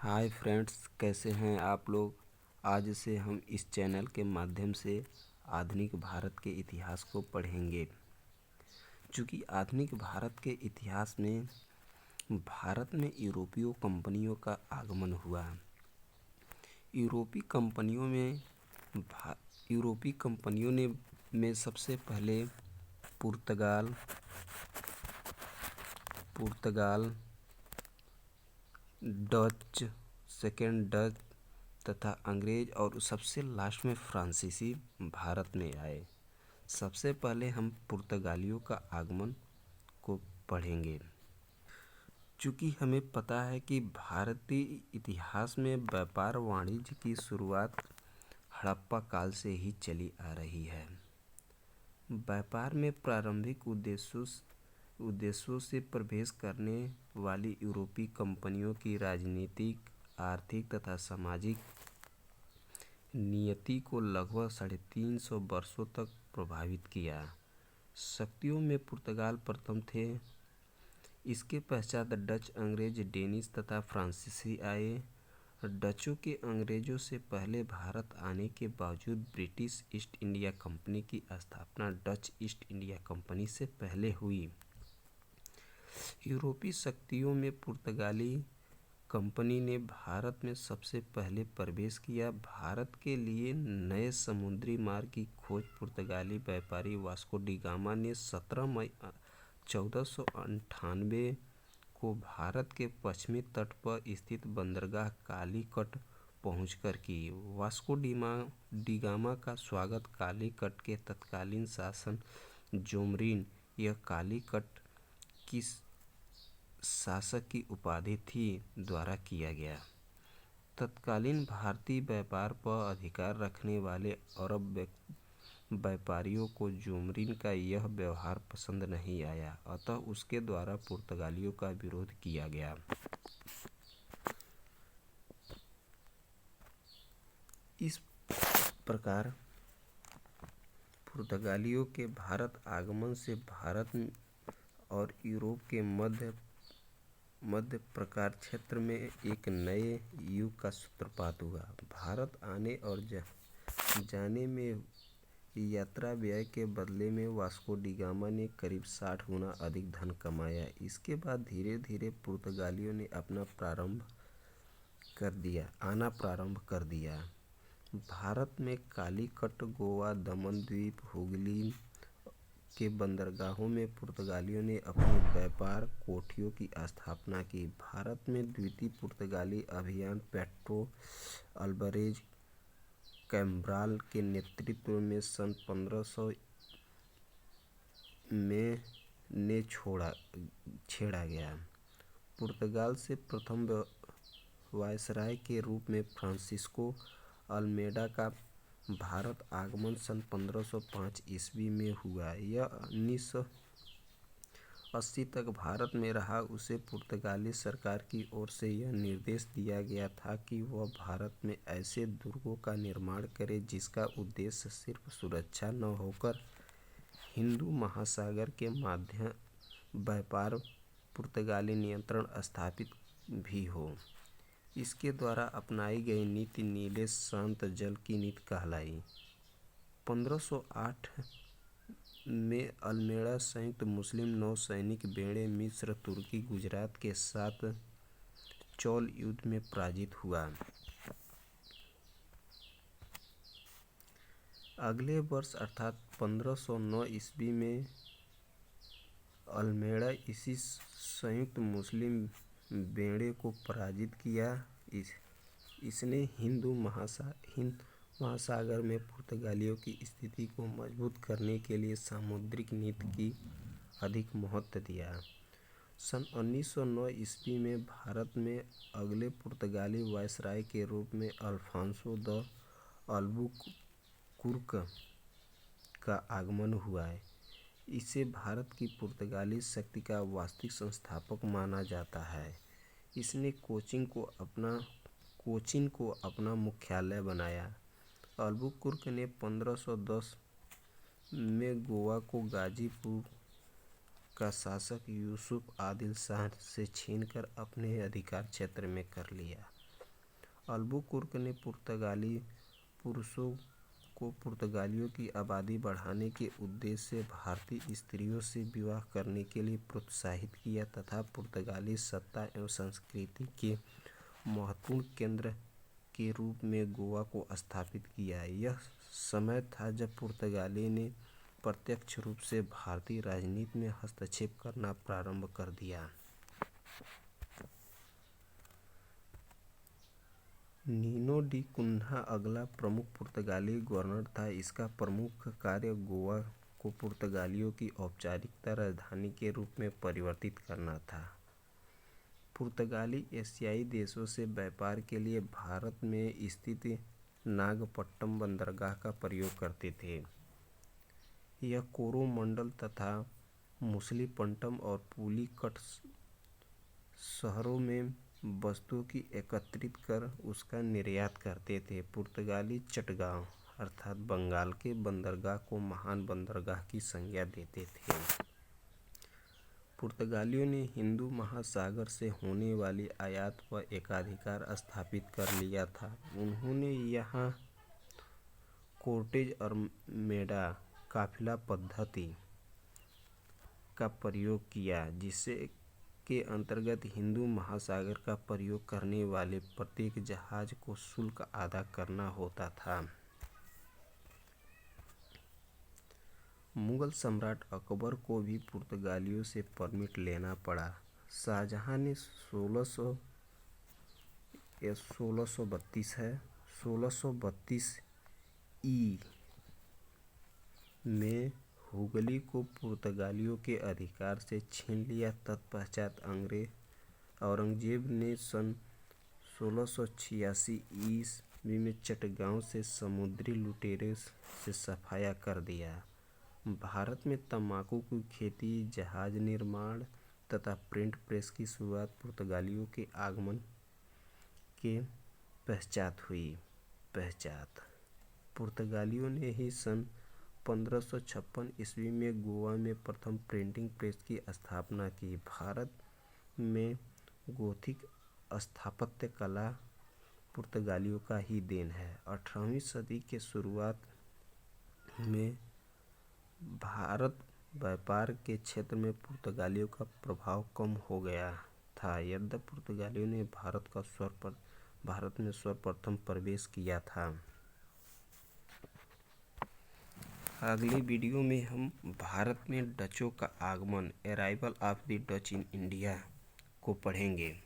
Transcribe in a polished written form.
Hi friends, कैसे हैं आप लोग। आज से हम इस चैनल के माध्यम से आधुनिक भारत के इतिहास को पढ़ेंगे। चूँकि आधुनिक भारत के इतिहास में भारत में यूरोपीय कंपनियों का आगमन हुआ। यूरोपी कंपनियों ने में सबसे पहले पुर्तगाल, डच, सेकेंड डच तथा अंग्रेज और सबसे लास्ट में फ्रांसीसी भारत में आए। सबसे पहले हम पुर्तगालियों का आगमन को पढ़ेंगे। चूँकि हमें पता है कि भारतीय इतिहास में व्यापार वाणिज्य की शुरुआत हड़प्पा काल से ही चली आ रही है। व्यापार में प्रारंभिक उद्देश्यों से प्रवेश करने वाली यूरोपीय कंपनियों की राजनीतिक, आर्थिक तथा सामाजिक नियति को लगभग 350 वर्षों तक प्रभावित किया। शक्तियों में पुर्तगाल प्रथम थे। इसके पश्चात डच, अंग्रेज, डेनिश तथा फ्रांसीसी आए। डचों के अंग्रेजों से पहले भारत आने के बावजूद ब्रिटिश ईस्ट इंडिया कंपनी की स्थापना डच ईस्ट इंडिया कंपनी से पहले हुई। यूरोपीय शक्तियों में पुर्तगाली कंपनी ने भारत में सबसे पहले प्रवेश किया। भारत के लिए नए समुद्री मार्ग की खोज पुर्तगाली व्यापारी वास्को डी गामा ने 17 मई 1498 को भारत के पश्चिमी तट पर स्थित बंदरगाह कालीकट पहुंचकर की। वास्को डी गामा का स्वागत कालीकट के तत्कालीन शासक जोमरिन, यह कालीकट की शासक की उपाधि थी, द्वारा किया गया। तत्कालीन भारतीय व्यापार पर अधिकार रखने वाले अरब व्यापारियों को जोमरिन का यह व्यवहार पसंद नहीं आया, अतः उसके द्वारा पुर्तगालियों का विरोध किया गया। इस प्रकार पुर्तगालियों के भारत आगमन से भारत और यूरोप के मध्य प्रकार क्षेत्र में एक नए युग का सूत्रपात हुआ। भारत आने और जाने में यात्रा व्यय के बदले में वास्को डी गामा ने करीब 60 गुना अधिक धन कमाया। इसके बाद धीरे धीरे पुर्तगालियों ने आना प्रारंभ कर दिया। भारत में कालीकट, गोवा, दमन द्वीप, हुगली के बंदरगाहों में पुर्तगालियों ने अपनी व्यापार कोठियों की स्थापना की। भारत में द्वितीय पुर्तगाली अभियान पेड्रो अल्वारेज कैब्राल के नेतृत्व में सन 1500 में छेड़ा गया। पुर्तगाल से प्रथम वायसराय के रूप में फ्रांसिस्को अल्मेडा का भारत आगमन सन 1505 ईस्वी में हुआ। यह 1980 तक भारत में रहा। उसे पुर्तगाली सरकार की ओर से यह निर्देश दिया गया था कि वह भारत में ऐसे दुर्गों का निर्माण करे जिसका उद्देश्य सिर्फ सुरक्षा न होकर हिंदू महासागर के माध्यम व्यापार पुर्तगाली नियंत्रण स्थापित भी हो। इसके द्वारा अपनाई गई नीति नीले शांत जल की नीति कहलाई। 1508 में अल्मेड़ा संयुक्त मुस्लिम नौसैनिक बेड़े मिस्र, तुर्की, गुजरात के साथ चौल युद्ध में पराजित हुआ। अगले वर्ष अर्थात 1509 ईस्वी में अल्मेड़ा इसी संयुक्त मुस्लिम बेड़े को पराजित किया। इसने हिंद महासागर में पुर्तगालियों की स्थिति को मजबूत करने के लिए सामुद्रिक नीति की अधिक महत्व दिया। सन 1909 ईस्वी में भारत में अगले पुर्तगाली वायसराय के रूप में अल्फांसो द अल्बुकुर्क का आगमन हुआ। इसे भारत की पुर्तगाली शक्ति का वास्तविक संस्थापक माना जाता है। इसने कोचीन को अपना मुख्यालय बनाया। अल्बुकुर्क ने 1510 में गोवा को गाजीपुर का शासक यूसुफ आदिल शाह से छीनकर अपने अधिकार क्षेत्र में कर लिया। अल्बुकुर्क ने पुर्तगाली पुरुषों को पुर्तगालियों की आबादी बढ़ाने के उद्देश्य से भारतीय स्त्रियों से विवाह करने के लिए प्रोत्साहित किया तथा पुर्तगाली सत्ता एवं संस्कृति के महत्वपूर्ण केंद्र के रूप में गोवा को स्थापित किया। यह समय था जब पुर्तगाली ने प्रत्यक्ष रूप से भारतीय राजनीति में हस्तक्षेप करना प्रारंभ कर दिया। नीनो डी कुन्हा अगला प्रमुख पुर्तगाली गवर्नर था। इसका प्रमुख कार्य गोवा को पुर्तगालियों की औपचारिक राजधानी के रूप में परिवर्तित करना था। पुर्तगाली एशियाई देशों से व्यापार के लिए भारत में स्थित नागपट्टनम बंदरगाह का प्रयोग करते थे। यह कोरोमंडल तथा मुसलीपट्टनम और पुलिकट शहरों में वस्तुओं की एकत्रित कर उसका निर्यात करते थे। पुर्तगाली चटगांव अर्थात बंगाल के बंदरगाह को महान बंदरगाह की संज्ञा देते थे। पुर्तगालियों ने हिंदू महासागर से होने वाली आयात पर एकाधिकार स्थापित कर लिया था। उन्होंने यहाँ कोर्टेज और मेडा काफिला पद्धति का प्रयोग किया, जिससे के अंतर्गत हिंदू महासागर का प्रयोग करने वाले प्रत्येक जहाज को शुल्क अदा करना होता था। मुगल सम्राट अकबर को भी पुर्तगालियों से परमिट लेना पड़ा। शाहजहां ने 1632 ई में हुगली को पुर्तगालियों के अधिकार से छीन लिया। तत्पश्चात औरंगजेब ने सन 1686 ईस्वी में चटगांव से समुद्री लुटेरों से सफाया कर दिया। भारत में तंबाकू की खेती, जहाज निर्माण तथा प्रिंट प्रेस की शुरुआत पुर्तगालियों के आगमन के पश्चात हुई। पुर्तगालियों ने ही सन 1556 ईस्वी में गोवा में प्रथम प्रिंटिंग प्रेस की स्थापना की। भारत में गोथिक स्थापत्य कला पुर्तगालियों का ही देन है। 18वीं सदी के शुरुआत में भारत व्यापार के क्षेत्र में पुर्तगालियों का प्रभाव कम हो गया था। यद्यपि पुर्तगालियों ने भारत में सर्वप्रथम प्रवेश किया था। अगली वीडियो में हम भारत में डचों का आगमन, arrival of the Dutch in India को पढ़ेंगे।